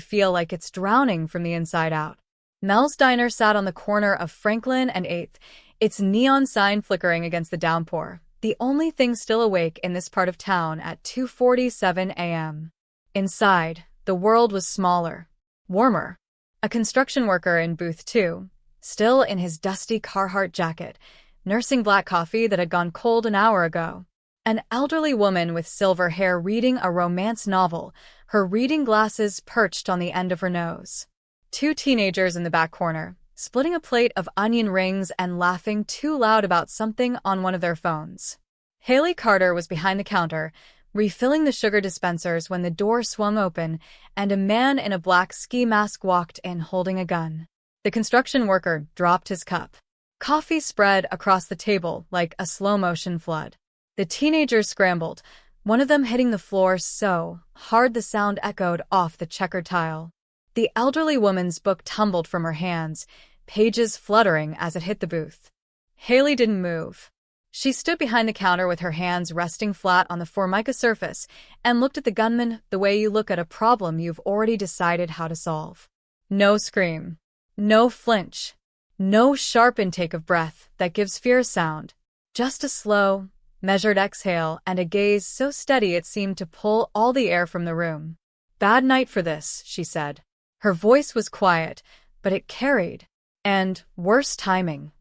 feel like it's drowning from the inside out. Mel's Diner sat on the corner of Franklin and 8th, its neon sign flickering against the downpour, the only thing still awake in this part of town at 2:47 a.m. Inside, the world was smaller, warmer. A construction worker in booth 2, still in his dusty Carhartt jacket, nursing black coffee that had gone cold an hour ago. An elderly woman with silver hair reading a romance novel, her reading glasses perched on the end of her nose. 2 teenagers in the back corner, splitting a plate of onion rings and laughing too loud about something on one of their phones. Hailey Carter was behind the counter, refilling the sugar dispensers when the door swung open and a man in a black ski mask walked in holding a gun. The construction worker dropped his cup. Coffee spread across the table like a slow-motion flood. The teenagers scrambled, one of them hitting the floor so hard the sound echoed off the checkered tile. The elderly woman's book tumbled from her hands, pages fluttering as it hit the booth. Hailey didn't move. She stood behind the counter with her hands resting flat on the Formica surface and looked at the gunman the way you look at a problem you've already decided how to solve. No scream. No flinch. No sharp intake of breath that gives fear sound. Just a slow, measured exhale and a gaze so steady it seemed to pull all the air from the room. "Bad night for this," she said. Her voice was quiet, but it carried. And worse timing.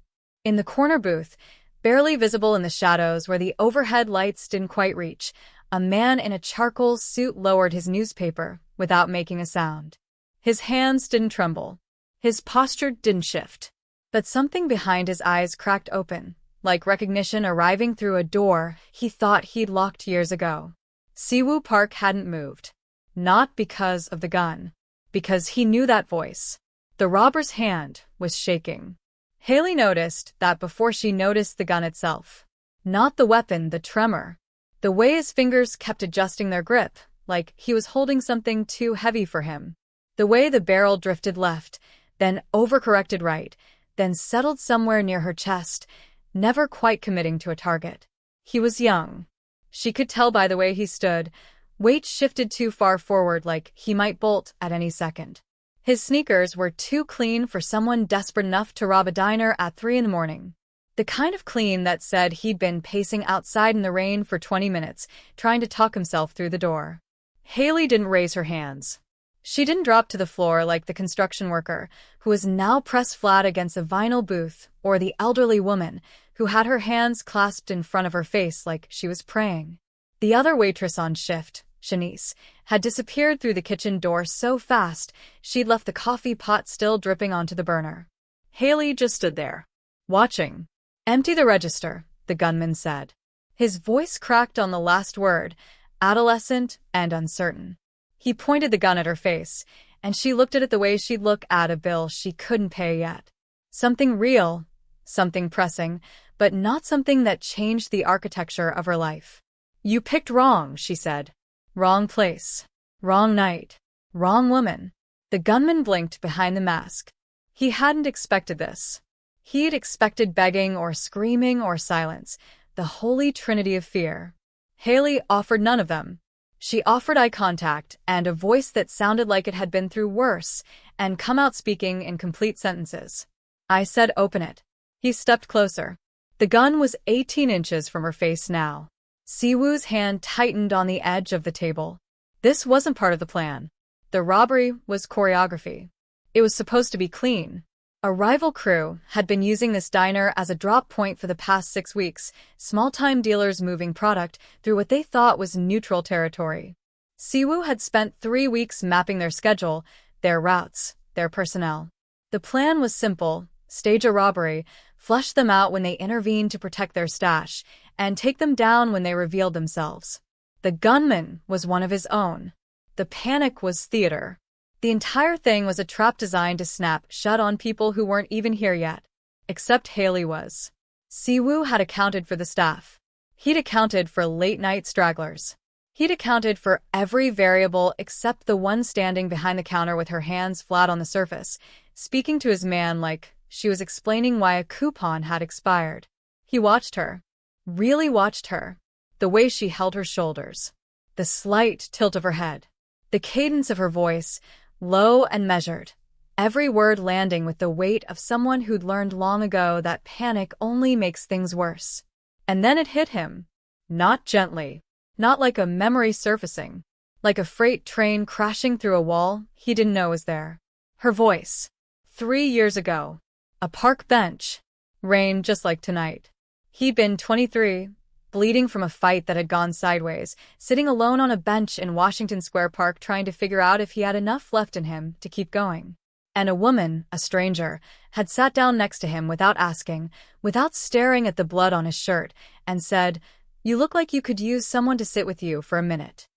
In the corner booth, barely visible in the shadows where the overhead lights didn't quite reach, a man in a charcoal suit lowered his newspaper without making a sound. His hands didn't tremble. His posture didn't shift. But something behind his eyes cracked open, like recognition arriving through a door he thought he'd locked years ago. Siwoo Park hadn't moved. Not because of the gun. Because he knew that voice. The robber's hand was shaking. Hailey noticed that before she noticed the gun itself. Not the weapon, the tremor. The way his fingers kept adjusting their grip, like he was holding something too heavy for him. The way the barrel drifted left, then overcorrected right, then settled somewhere near her chest, never quite committing to a target. He was young. She could tell by the way he stood, weight shifted too far forward like he might bolt at any second. His sneakers were too clean for someone desperate enough to rob a diner at 3 in the morning. The kind of clean that said he'd been pacing outside in the rain for 20 minutes, trying to talk himself through the door. Hailey didn't raise her hands. She didn't drop to the floor like the construction worker, who was now pressed flat against a vinyl booth, or the elderly woman, who had her hands clasped in front of her face like she was praying. The other waitress on shift, Shanice, had disappeared through the kitchen door so fast she'd left the coffee pot still dripping onto the burner. Hailey just stood there, watching. "Empty the register," the gunman said. His voice cracked on the last word, adolescent and uncertain. He pointed the gun at her face, and she looked at it the way she'd look at a bill she couldn't pay yet. Something real, something pressing, but not something that changed the architecture of her life. "You picked wrong," she said. "Wrong place. Wrong night. Wrong woman." The gunman blinked behind the mask. He hadn't expected this. He'd expected begging or screaming or silence, the holy trinity of fear. Hailey offered none of them. She offered eye contact and a voice that sounded like it had been through worse and come out speaking in complete sentences. "I said open it." He stepped closer. The gun was 18 inches from her face now. Siwoo's hand tightened on the edge of the table. This wasn't part of the plan. The robbery was choreography. It was supposed to be clean. A rival crew had been using this diner as a drop point for the past 6 weeks, small-time dealers moving product through what they thought was neutral territory. Siwoo had spent 3 weeks mapping their schedule, their routes, their personnel. The plan was simple: stage a robbery, flush them out when they intervened to protect their stash, and take them down when they revealed themselves. The gunman was one of his own. The panic was theater. The entire thing was a trap designed to snap shut on people who weren't even here yet. Except Hailey was. Siwoo had accounted for the staff. He'd accounted for late-night stragglers. He'd accounted for every variable except the one standing behind the counter with her hands flat on the surface, speaking to his man like she was explaining why a coupon had expired. He watched her. Really watched her. The way she held her shoulders. The slight tilt of her head. The cadence of her voice, low and measured, every word landing with the weight of someone who'd learned long ago that panic only makes things worse. And then it hit him. Not gently, not like a memory surfacing, like a freight train crashing through a wall he didn't know was there. Her voice. 3 years ago. A park bench. Rain just like tonight. He'd been 23, bleeding from a fight that had gone sideways, sitting alone on a bench in Washington Square Park trying to figure out if he had enough left in him to keep going. And a woman, a stranger, had sat down next to him without asking, without staring at the blood on his shirt, and said, "You look like you could use someone to sit with you for a minute."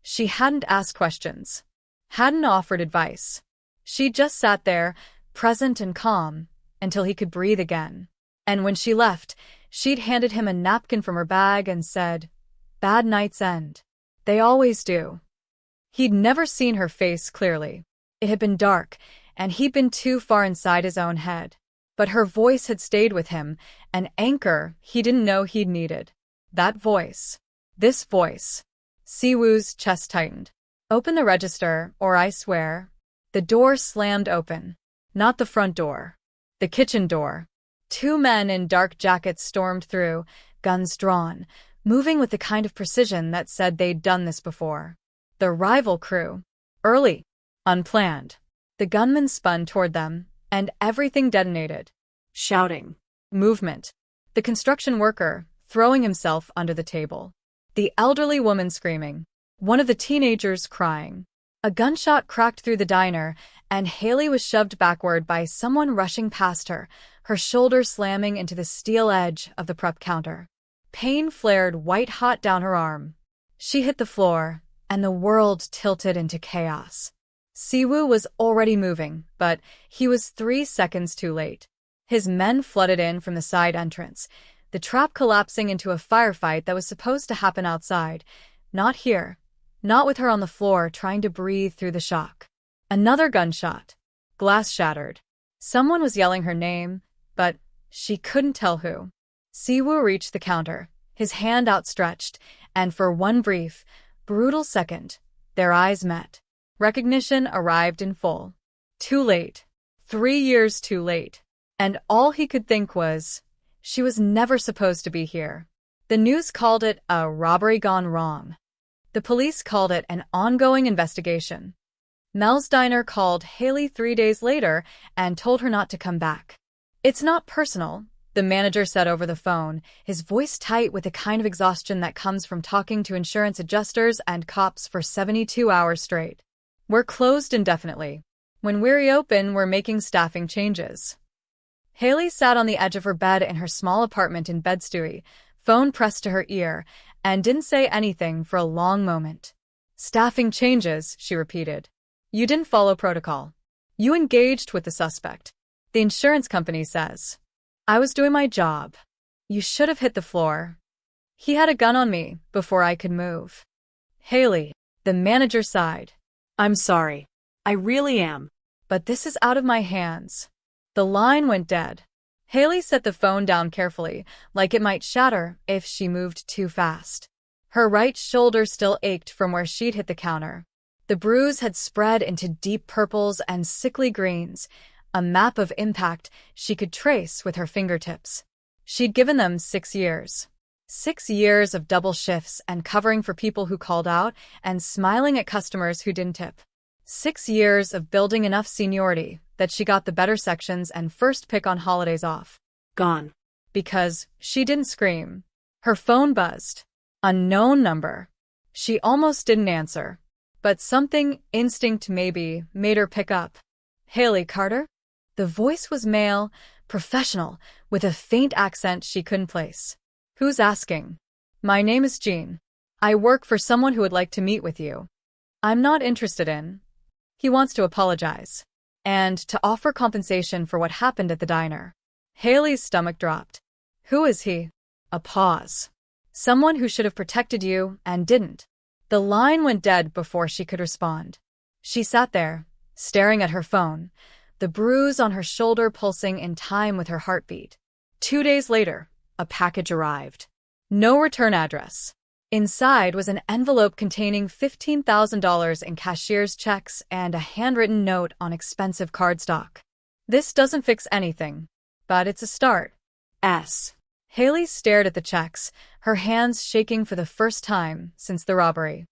She hadn't asked questions, hadn't offered advice. She just sat there, present and calm, until he could breathe again. And when she left, she'd handed him a napkin from her bag and said, "Bad night's end." They always do. He'd never seen her face clearly. It had been dark, and he'd been too far inside his own head. But her voice had stayed with him, an anchor he didn't know he'd needed. That voice. This voice. Siwoo's chest tightened. "Open the register, or I swear." The door slammed open. Not the front door. The kitchen door. 2 men in dark jackets stormed through, guns drawn, moving with the kind of precision that said they'd done this before. The rival crew. Early. Unplanned. The gunman spun toward them, and everything detonated. Shouting. Movement. The construction worker, throwing himself under the table. The elderly woman screaming. One of the teenagers crying. A gunshot cracked through the diner, and Hailey was shoved backward by someone rushing past her, her shoulder slamming into the steel edge of the prep counter. Pain flared white-hot down her arm. She hit the floor, and the world tilted into chaos. Siwoo was already moving, but he was 3 seconds too late. His men flooded in from the side entrance, the trap collapsing into a firefight that was supposed to happen outside. Not here. Not with her on the floor trying to breathe through the shock. Another gunshot. Glass shattered. Someone was yelling her name, but she couldn't tell who. Siwoo reached the counter, his hand outstretched, and for one brief, brutal second, their eyes met. Recognition arrived in full. Too late. 3 years too late. And all he could think was, she was never supposed to be here. The news called it a robbery gone wrong. The police called it an ongoing investigation. Mel's diner called Hailey 3 days later and told her not to come back. "It's not personal," the manager said over the phone, his voice tight with the kind of exhaustion that comes from talking to insurance adjusters and cops for 72 hours straight. "We're closed indefinitely. When we reopen, we're making staffing changes." Hailey sat on the edge of her bed in her small apartment in Bed-Stuy, phone pressed to her ear, and didn't say anything for a long moment. "Staffing changes," she repeated. "You didn't follow protocol. You engaged with the suspect. The insurance company says. I was doing my job. You should have hit the floor. He had a gun on me before I could move." "Hailey," the manager sighed. "I'm sorry. I really am. But this is out of my hands." The line went dead. Hailey set the phone down carefully, like it might shatter if she moved too fast. Her right shoulder still ached from where she'd hit the counter. The bruise had spread into deep purples and sickly greens, a map of impact she could trace with her fingertips. She'd given them 6 years. 6 years of double shifts and covering for people who called out and smiling at customers who didn't tip. 6 years of building enough seniority that she got the better sections and first pick on holidays off. Gone. Because she didn't scream. Her phone buzzed. Unknown number. She almost didn't answer. But something, instinct maybe, made her pick up. "Hailey Carter?" The voice was male, professional, with a faint accent she couldn't place. "Who's asking?" "My name is Jean. I work for someone who would like to meet with you." "I'm not interested in." He wants to apologize. And to offer compensation for what happened at the diner. Hailey's stomach dropped. "Who is he?" A pause. "Someone who should have protected you and didn't." The line went dead before she could respond. She sat there, staring at her phone, the bruise on her shoulder pulsing in time with her heartbeat. 2 days later, a package arrived. No return address. Inside was an envelope containing $15,000 in cashier's checks and a handwritten note on expensive cardstock. This doesn't fix anything, but it's a start. S. Hailey stared at the checks, her hands shaking for the first time since the robbery.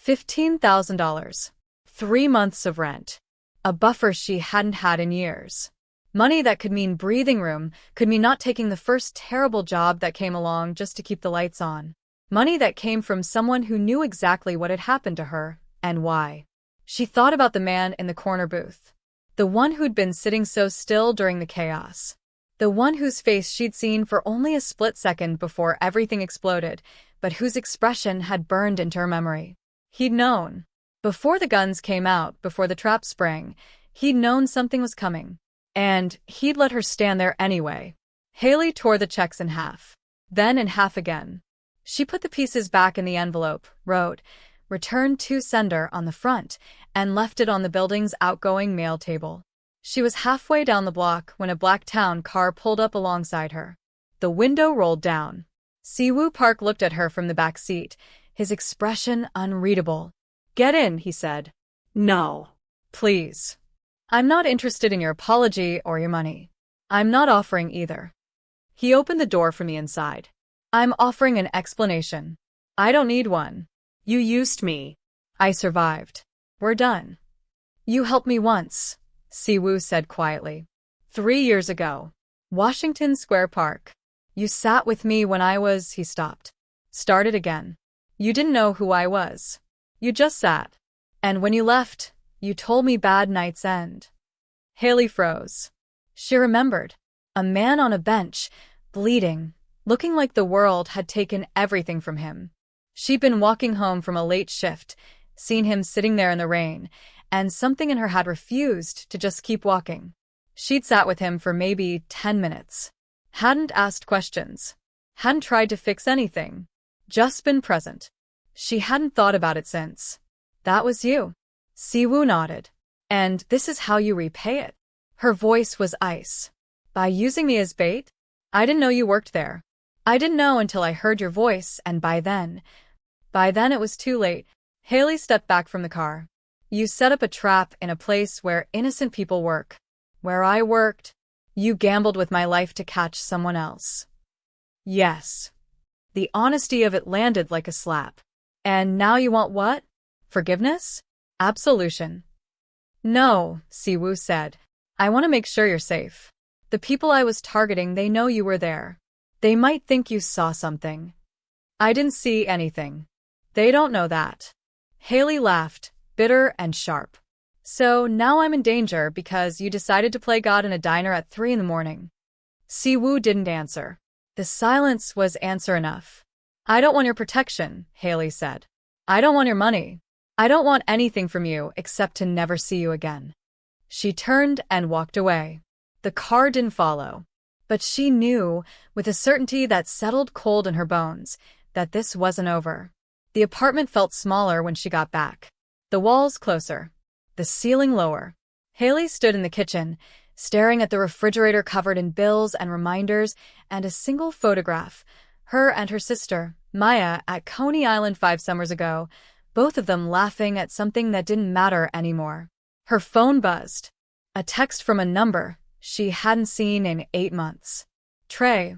$15,000. 3 months of rent. A buffer she hadn't had in years. Money that could mean breathing room, could mean not taking the first terrible job that came along just to keep the lights on. Money that came from someone who knew exactly what had happened to her, and why. She thought about the man in the corner booth. The one who'd been sitting so still during the chaos. The one whose face she'd seen for only a split second before everything exploded, but whose expression had burned into her memory. He'd known. Before the guns came out, before the trap sprang, he'd known something was coming. And he'd let her stand there anyway. Hailey tore the checks in half. Then in half again. She put the pieces back in the envelope, wrote, "Return to sender" on the front, and left it on the building's outgoing mail table. She was halfway down the block when a black town car pulled up alongside her. The window rolled down. Siwoo Park looked at her from the back seat, his expression unreadable. "Get in," he said. "No. Please. I'm not interested in your apology or your money. I'm not offering either." He opened the door from the inside. "I'm offering an explanation. I don't need one. You used me. I survived. We're done." "You helped me once," Siwoo said quietly. 3 years ago. Washington Square Park. You sat with me when he stopped. Started again. You didn't know who I was. You just sat. And when you left, you told me bad night's end." Hailey froze. She remembered. A man on a bench, bleeding, looking like the world had taken everything from him. She'd been walking home from a late shift, seen him sitting there in the rain, and something in her had refused to just keep walking. She'd sat with him for maybe 10 minutes. Hadn't asked questions. Hadn't tried to fix anything. Just been present. She hadn't thought about it since. "That was you." Siwoo nodded. "And this is how you repay it." Her voice was ice. "By using me as bait? I didn't know you worked there. I didn't know until I heard your voice, and by then it was too late." Hailey stepped back from the car. "You set up a trap in a place where innocent people work. Where I worked. You gambled with my life to catch someone else." "Yes." The honesty of it landed like a slap. "And now you want what? Forgiveness? Absolution?" "No," Siwoo said. "I want to make sure you're safe. The people I was targeting, they know you were there. They might think you saw something. I didn't see anything. They don't know that." Hailey laughed, bitter and sharp. "So now I'm in danger because you decided to play God in a diner at 3 in the morning." Siwoo didn't answer. The silence was answer enough. "I don't want your protection," Hailey said. "I don't want your money. I don't want anything from you except to never see you again." She turned and walked away. The car didn't follow. But she knew, with a certainty that settled cold in her bones, that this wasn't over. The apartment felt smaller when she got back. The walls closer. The ceiling lower. Hailey stood in the kitchen, staring at the refrigerator covered in bills and reminders and a single photograph, her and her sister, Maya, at Coney Island 5 summers ago, both of them laughing at something that didn't matter anymore. Her phone buzzed. A text from a number she hadn't seen in 8 months. "Trey.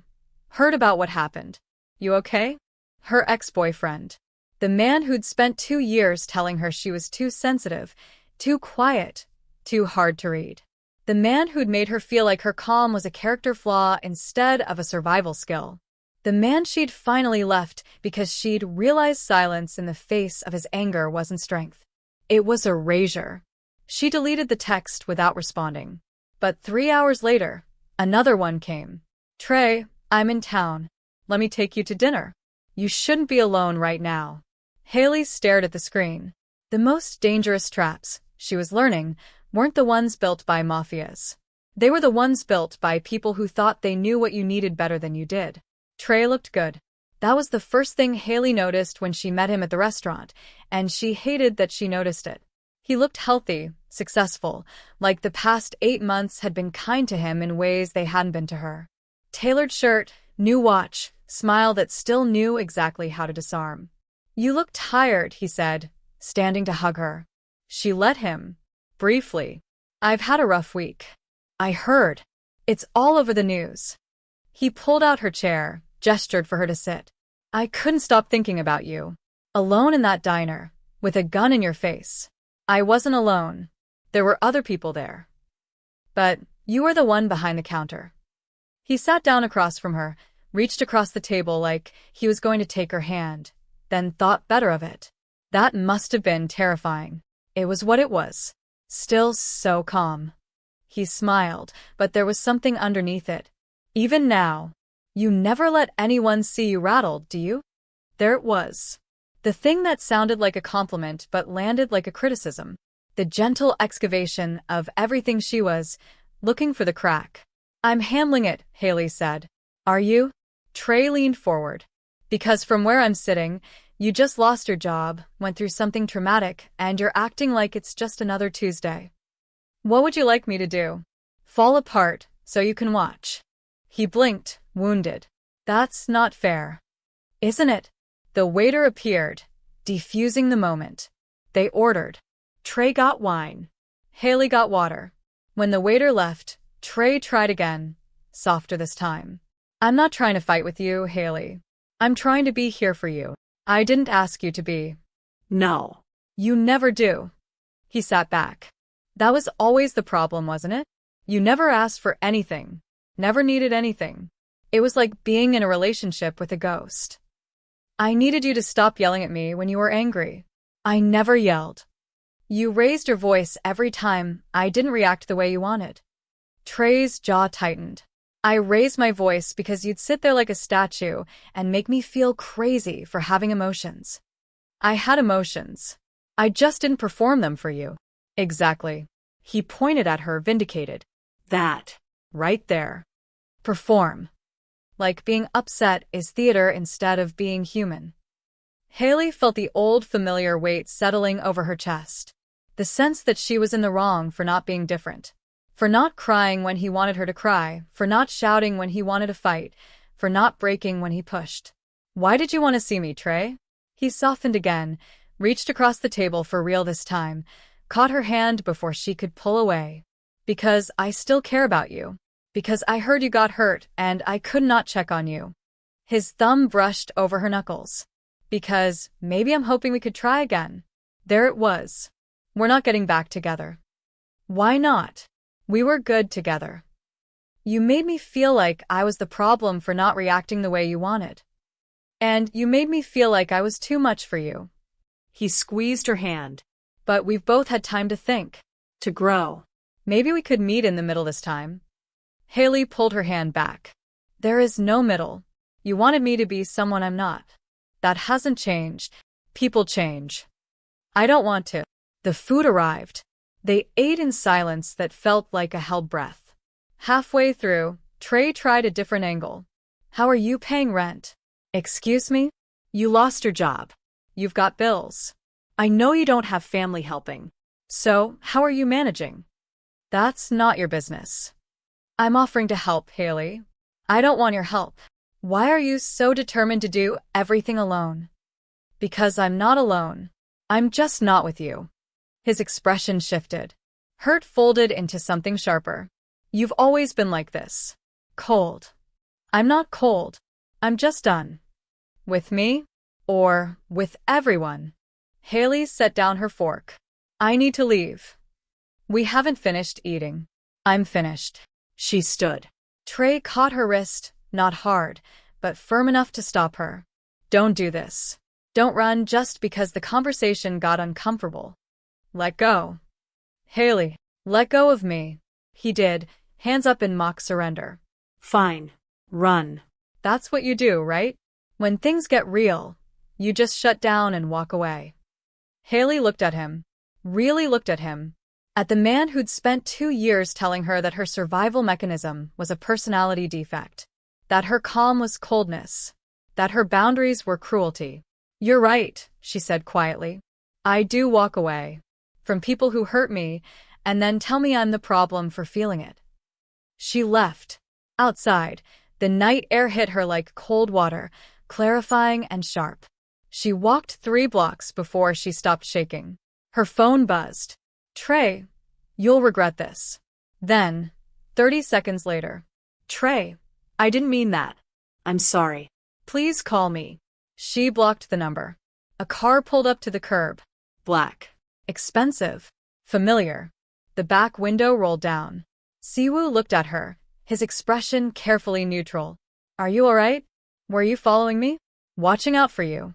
Heard about what happened. You okay?" Her ex-boyfriend. The man who'd spent 2 years telling her she was too sensitive, too quiet, too hard to read. The man who'd made her feel like her calm was a character flaw instead of a survival skill. The man she'd finally left because she'd realized silence in the face of his anger wasn't strength. It was erasure. She deleted the text without responding. But 3 hours later, another one came. "Trey, I'm in town. Let me take you to dinner. You shouldn't be alone right now." Hailey stared at the screen. The most dangerous traps, she was learning, weren't the ones built by mafias. They were the ones built by people who thought they knew what you needed better than you did. Trey looked good. That was the first thing Hailey noticed when she met him at the restaurant, and she hated that she noticed it. He looked healthy, successful, like the past 8 months had been kind to him in ways they hadn't been to her. Tailored shirt, new watch, smile that still knew exactly how to disarm. You look tired, he said, standing to hug her. She let him. Briefly. I've had a rough week. I heard. It's all over the news. He pulled out her chair, gestured for her to sit. I couldn't stop thinking about you. Alone in that diner, with a gun in your face. I wasn't alone. There were other people there. But you were the one behind the counter. He sat down across from her, reached across the table like he was going to take her hand, then thought better of it. That must have been terrifying. It was what it was. Still so calm. He smiled, but there was something underneath it. Even now. You never let anyone see you rattled, do you? There it was. The thing that sounded like a compliment but landed like a criticism. The gentle excavation of everything she was, looking for the crack. I'm handling it, Hailey said. Are you? Trey leaned forward. Because from where I'm sitting, you just lost your job, went through something traumatic, and you're acting like it's just another Tuesday. What would you like me to do? Fall apart, so you can watch. He blinked, wounded. That's not fair. Isn't it? The waiter appeared, defusing the moment. They ordered. Trey got wine. Hailey got water. When the waiter left, Trey tried again, softer this time. I'm not trying to fight with you, Hailey. I'm trying to be here for you. I didn't ask you to be. No. You never do. He sat back. That was always the problem, wasn't it? You never asked for anything. Never needed anything. It was like being in a relationship with a ghost. I needed you to stop yelling at me when you were angry. I never yelled. You raised your voice every time I didn't react the way you wanted. Trey's jaw tightened. I raised my voice because you'd sit there like a statue and make me feel crazy for having emotions. I had emotions. I just didn't perform them for you. Exactly. He pointed at her, vindicated. That. Right there. Perform. Like being upset is theater instead of being human. Hailey felt the old familiar weight settling over her chest. The sense that she was in the wrong for not being different. For not crying when he wanted her to cry, for not shouting when he wanted to fight, for not breaking when he pushed. Why did you want to see me, Trey? He softened again, reached across the table for real this time, caught her hand before she could pull away. Because I still care about you. Because I heard you got hurt and I could not check on you. His thumb brushed over her knuckles. Because maybe I'm hoping we could try again. There it was. We're not getting back together. Why not? We were good together. You made me feel like I was the problem for not reacting the way you wanted. And you made me feel like I was too much for you. He squeezed her hand. But we've both had time to think. To grow. Maybe we could meet in the middle this time. Hailey pulled her hand back. There is no middle. You wanted me to be someone I'm not. That hasn't changed. People change. I don't want to. The food arrived. They ate in silence that felt like a held breath. Halfway through, Trey tried a different angle. How are you paying rent? Excuse me? You lost your job. You've got bills. I know you don't have family helping. So, how are you managing? That's not your business. I'm offering to help, Hailey. I don't want your help. Why are you so determined to do everything alone? Because I'm not alone. I'm just not with you. His expression shifted. Hurt folded into something sharper. You've always been like this. Cold. I'm not cold. I'm just done. With me? Or with everyone? Hailey set down her fork. I need to leave. We haven't finished eating. I'm finished. She stood. Trey caught her wrist, not hard, but firm enough to stop her. Don't do this. Don't run just because the conversation got uncomfortable. Let go. Hailey, let go of me. He did, hands up in mock surrender. Fine. Run. That's what you do, right? When things get real, you just shut down and walk away. Hailey looked at him. Really looked at him. At the man who'd spent 2 years telling her that her survival mechanism was a personality defect. That her calm was coldness. That her boundaries were cruelty. You're right, she said quietly. I do walk away. From people who hurt me, and then tell me I'm the problem for feeling it. She left. Outside, the night air hit her like cold water, clarifying and sharp. She walked 3 blocks before she stopped shaking. Her phone buzzed. Trey, you'll regret this. Then, 30 seconds later. Trey, I didn't mean that. I'm sorry. Please call me. She blocked the number. A car pulled up to the curb. Black. Expensive. Familiar. The back window rolled down. Siwoo looked at her, his expression carefully neutral. Are you alright? Were you following me? Watching out for you.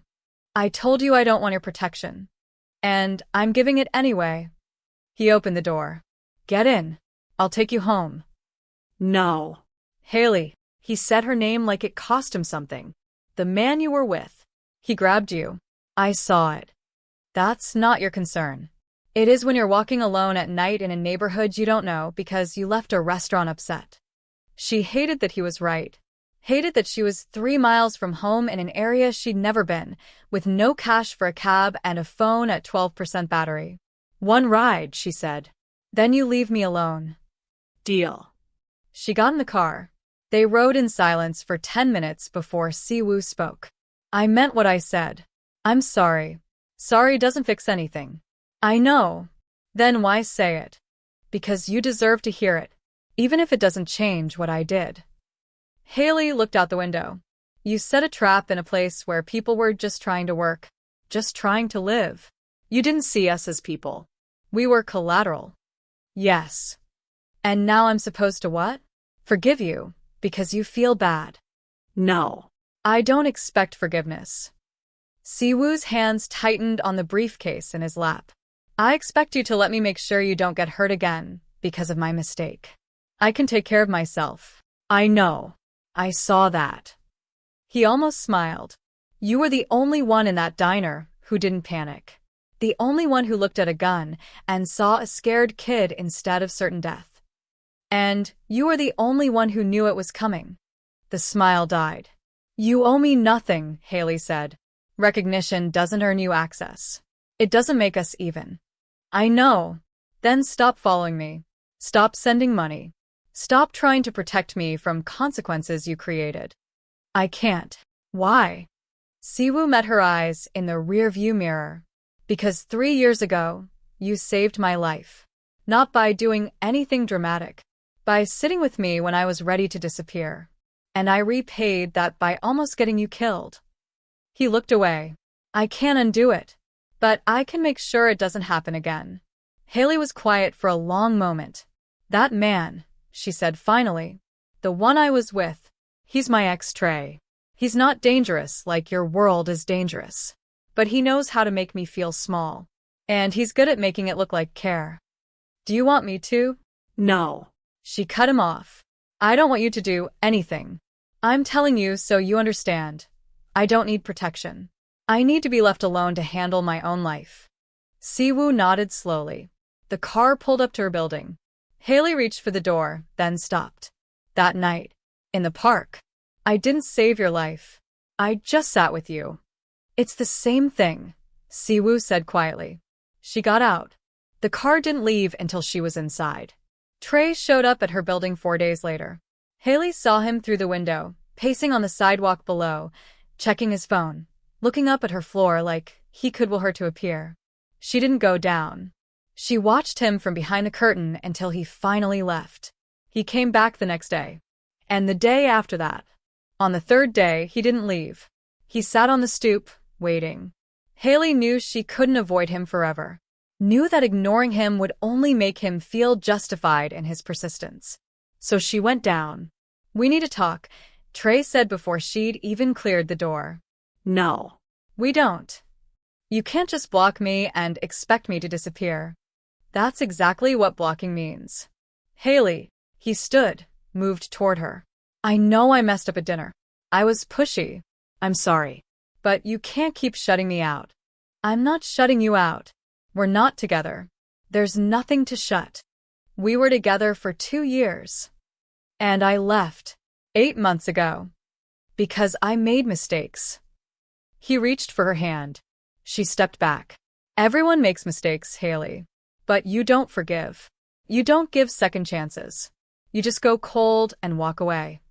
I told you I don't want your protection. And I'm giving it anyway. He opened the door. Get in. I'll take you home. No. Hailey. He said her name like it cost him something. The man you were with. He grabbed you. I saw it. That's not your concern. It is when you're walking alone at night in a neighborhood you don't know because you left a restaurant upset. She hated that he was right. Hated that she was 3 miles from home in an area she'd never been, with no cash for a cab and a phone at 12% battery. One ride, she said. Then you leave me alone. Deal. She got in the car. They rode in silence for 10 minutes before Siwoo spoke. I meant what I said. I'm sorry. Sorry doesn't fix anything. I know. Then why say it? Because you deserve to hear it, even if it doesn't change what I did. Hailey looked out the window. You set a trap in a place where people were just trying to work, just trying to live. You didn't see us as people. We were collateral. Yes. And now I'm supposed to what? Forgive you, because you feel bad. No. I don't expect forgiveness. Siwoo's hands tightened on the briefcase in his lap. I expect you to let me make sure you don't get hurt again because of my mistake. I can take care of myself. I know. I saw that. He almost smiled. You were the only one in that diner who didn't panic. The only one who looked at a gun and saw a scared kid instead of certain death. And you were the only one who knew it was coming. The smile died. You owe me nothing, Hailey said. Recognition doesn't earn you access. It doesn't make us even. I know. Then stop following me. Stop sending money. Stop trying to protect me from consequences you created. I can't. Why? Siwoo met her eyes in the rearview mirror. Because 3 years ago, you saved my life. Not by doing anything dramatic. By sitting with me when I was ready to disappear. And I repaid that by almost getting you killed. He looked away. I can't undo it. But I can make sure it doesn't happen again. Hailey was quiet for a long moment. That man, she said finally. The one I was with. He's my ex-Trey. He's not dangerous like your world is dangerous. But he knows how to make me feel small. And he's good at making it look like care. Do you want me to? No. She cut him off. I don't want you to do anything. I'm telling you so you understand. I don't need protection. I need to be left alone to handle my own life. Siwoo nodded slowly. The car pulled up to her building. Hailey reached for the door, then stopped. That night, in the park, I didn't save your life. I just sat with you. It's the same thing, Siwoo said quietly. She got out. The car didn't leave until she was inside. Trey showed up at her building 4 days later. Hailey saw him through the window, pacing on the sidewalk below, checking his phone, looking up at her floor like he could will her to appear. She didn't go down. She watched him from behind the curtain until he finally left. He came back the next day. And the day after that. On the 3rd day, he didn't leave. He sat on the stoop, waiting. Hailey knew she couldn't avoid him forever. Knew that ignoring him would only make him feel justified in his persistence. So she went down. We need to talk, Trey said before she'd even cleared the door. No. We don't. You can't just block me and expect me to disappear. That's exactly what blocking means. Hailey, he stood, moved toward her. I know I messed up at dinner. I was pushy. I'm sorry. But you can't keep shutting me out. I'm not shutting you out. We're not together. There's nothing to shut. We were together for 2 years. And I left 8 months ago. Because I made mistakes. He reached for her hand. She stepped back. Everyone makes mistakes, Hailey. But you don't forgive. You don't give second chances. You just go cold and walk away.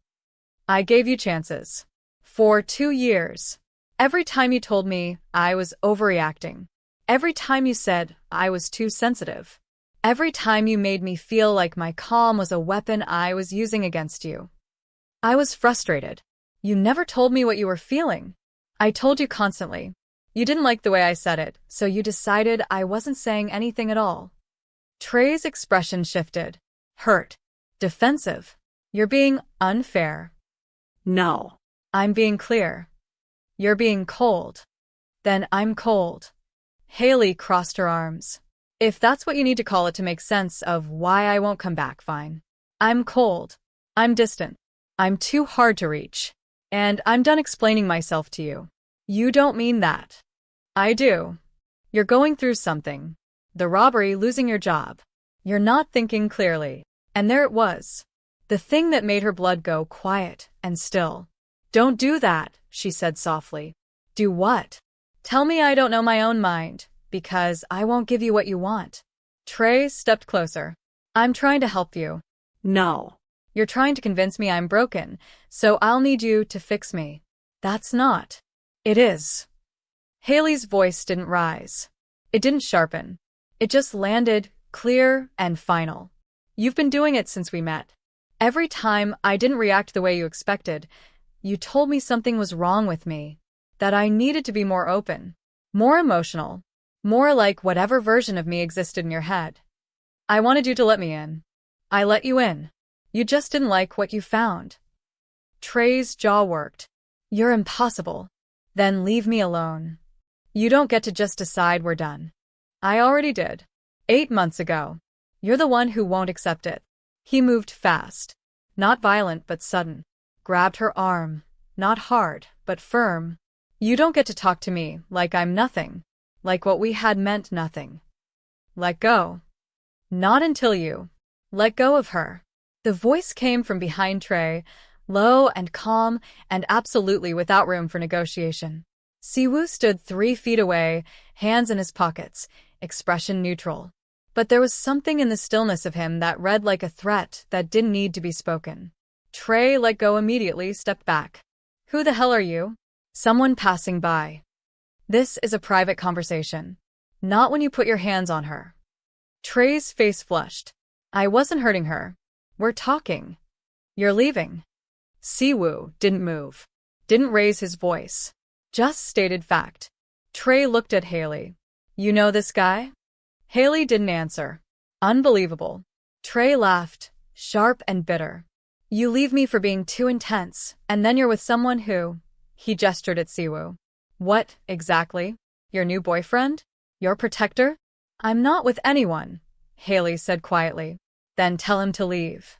I gave you chances. For 2 years. Every time you told me I was overreacting. Every time you said I was too sensitive. Every time you made me feel like my calm was a weapon I was using against you. I was frustrated. You never told me what you were feeling. I told you constantly. You didn't like the way I said it, so you decided I wasn't saying anything at all. Trey's expression shifted. Hurt. Defensive. You're being unfair. No. I'm being clear. You're being cold. Then I'm cold. Hailey crossed her arms. If that's what you need to call it to make sense of why I won't come back, fine. I'm cold. I'm distant. I'm too hard to reach. And I'm done explaining myself to you. You don't mean that. I do. You're going through something. The robbery, losing your job. You're not thinking clearly. And there it was. The thing that made her blood go quiet and still. Don't do that, she said softly. Do what? Tell me I don't know my own mind, because I won't give you what you want. Trey stepped closer. I'm trying to help you. No. You're trying to convince me I'm broken, so I'll need you to fix me. That's not. It is. Hailey's voice didn't rise. It didn't sharpen. It just landed, clear and final. You've been doing it since we met. Every time I didn't react the way you expected, you told me something was wrong with me, that I needed to be more open, more emotional, more like whatever version of me existed in your head. I wanted you to let me in. I let you in. You just didn't like what you found. Trey's jaw worked. You're impossible. Then leave me alone. You don't get to just decide we're done. I already did. 8 months ago. You're the one who won't accept it. He moved fast. Not violent but sudden. Grabbed her arm. Not hard, but firm. You don't get to talk to me like I'm nothing. Like what we had meant nothing. Let go. Not until you. Let go of her. The voice came from behind Trey, low and calm and absolutely without room for negotiation. Siwoo stood 3 feet away, hands in his pockets, expression neutral. But there was something in the stillness of him that read like a threat that didn't need to be spoken. Trey let go immediately, stepped back. Who the hell are you? Someone passing by. This is a private conversation. Not when you put your hands on her. Trey's face flushed. I wasn't hurting her. We're talking. You're leaving. Siwoo didn't move. Didn't raise his voice. Just stated fact. Trey looked at Hailey. You know this guy? Hailey didn't answer. Unbelievable. Trey laughed, sharp and bitter. You leave me for being too intense, and then you're with someone who... He gestured at Siwoo. What, exactly? Your new boyfriend? Your protector? I'm not with anyone, Hailey said quietly. Then tell him to leave.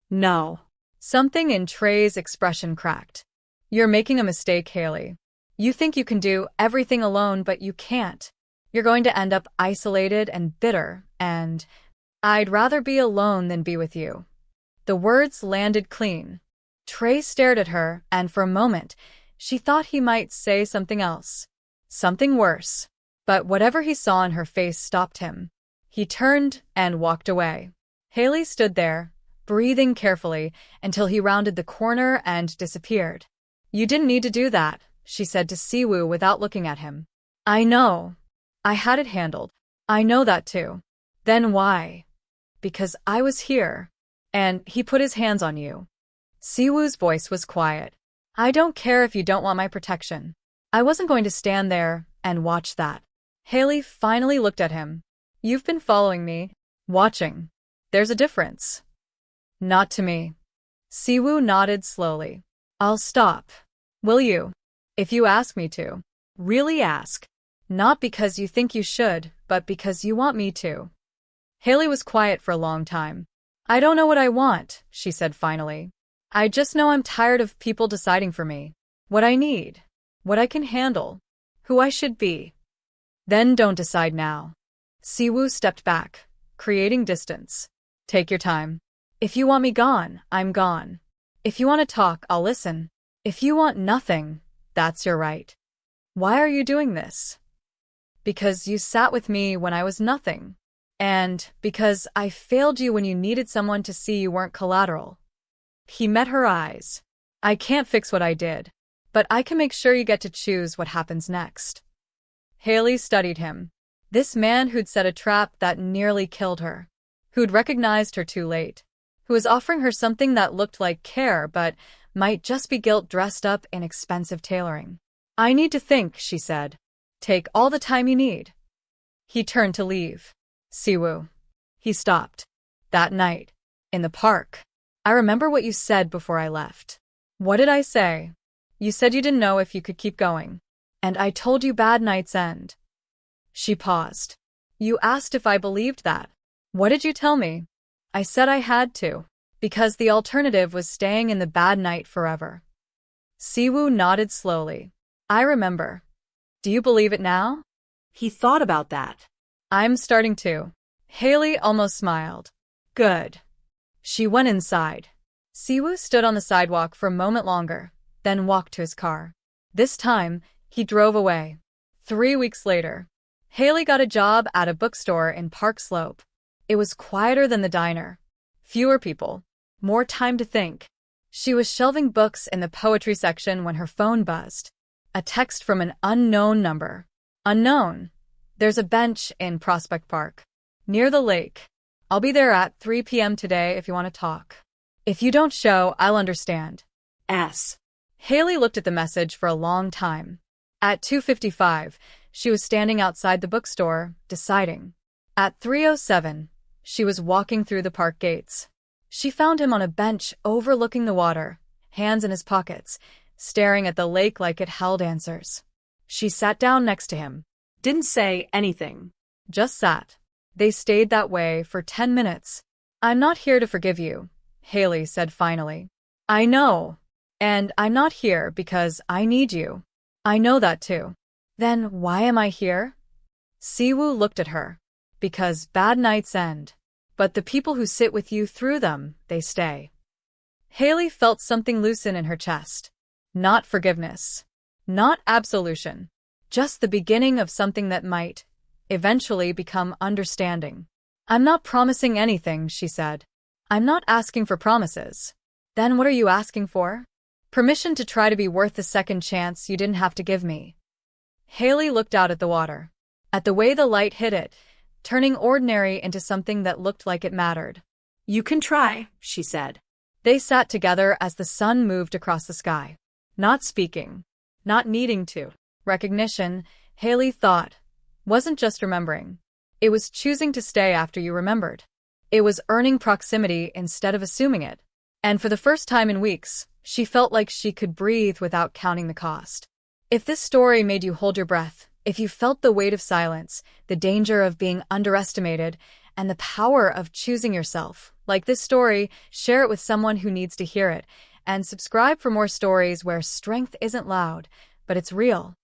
No. Something in Trey's expression cracked. You're making a mistake, Hailey. You think you can do everything alone, but you can't. You're going to end up isolated and bitter, and I'd rather be alone than be with you. The words landed clean. Trey stared at her, and for a moment, she thought he might say something else. Something worse. But whatever he saw in her face stopped him. He turned and walked away. Hailey stood there, breathing carefully, until he rounded the corner and disappeared. You didn't need to do that, she said to Siwoo without looking at him. I know. I had it handled. I know that too. Then why? Because I was here. And he put his hands on you. Siwoo's voice was quiet. I don't care if you don't want my protection. I wasn't going to stand there and watch that. Hailey finally looked at him. You've been following me. Watching. There's a difference. Not to me. Siwoo nodded slowly. I'll stop. Will you? If you ask me to. Really ask. Not because you think you should, but because you want me to. Hailey was quiet for a long time. I don't know what I want, she said finally. I just know I'm tired of people deciding for me. What I need. What I can handle. Who I should be. Then don't decide now. Siwoo stepped back, creating distance. Take your time. If you want me gone, I'm gone. If you want to talk, I'll listen. If you want nothing, that's your right. Why are you doing this? Because you sat with me when I was nothing. And because I failed you when you needed someone to see you weren't collateral. He met her eyes. I can't fix what I did. but I can make sure you get to choose what happens next. Hailey studied him. This man who'd set a trap that nearly killed her, who'd recognized her too late, who was offering her something that looked like care but might just be guilt dressed up in expensive tailoring. I need to think, she said. Take all the time you need. He turned to leave. Siwoo. He stopped. That night. In the park. I remember what you said before I left. What did I say? You said you didn't know if you could keep going. And I told you bad nights end. She paused. You asked if I believed that. What did you tell me? I said I had to. Because the alternative was staying in the bad night forever. Siwoo nodded slowly. I remember. Do you believe it now? He thought about that. I'm starting to. Hailey almost smiled. Good. She went inside. Siwoo stood on the sidewalk for a moment longer, then walked to his car. This time, he drove away. 3 weeks later, Hailey got a job at a bookstore in Park Slope. It was quieter than the diner. Fewer people. More time to think. She was shelving books in the poetry section when her phone buzzed. A text from an unknown number. Unknown. There's a bench in Prospect Park. Near the lake. I'll be there at 3 p.m. today if you want to talk. If you don't show, I'll understand. S. Hailey looked at the message for a long time. At 2:55, she was standing outside the bookstore, deciding. At 3:07, she was walking through the park gates. She found him on a bench overlooking the water, hands in his pockets, staring at the lake like it held answers. She sat down next to him. Didn't say anything. Just sat. They stayed that way for 10 minutes. I'm not here to forgive you, Hailey said finally. I know. And I'm not here because I need you. I know that too. Then why am I here? Siwoo looked at her. Because bad nights end. But the people who sit with you through them, they stay. Hailey felt something loosen in her chest. Not forgiveness. Not absolution. Just the beginning of something that might, eventually, become understanding. I'm not promising anything, she said. I'm not asking for promises. Then what are you asking for? Permission to try to be worth the second chance you didn't have to give me. Hailey looked out at the water. At the way the light hit it, turning ordinary into something that looked like it mattered. You can try, she said. They sat together as the sun moved across the sky. Not speaking. Not needing to. Recognition, Hailey thought, wasn't just remembering. It was choosing to stay after you remembered. It was earning proximity instead of assuming it. And for the first time in weeks, she felt like she could breathe without counting the cost. If this story made you hold your breath, if you felt the weight of silence, the danger of being underestimated, and the power of choosing yourself, like this story, share it with someone who needs to hear it, and subscribe for more stories where strength isn't loud, but it's real.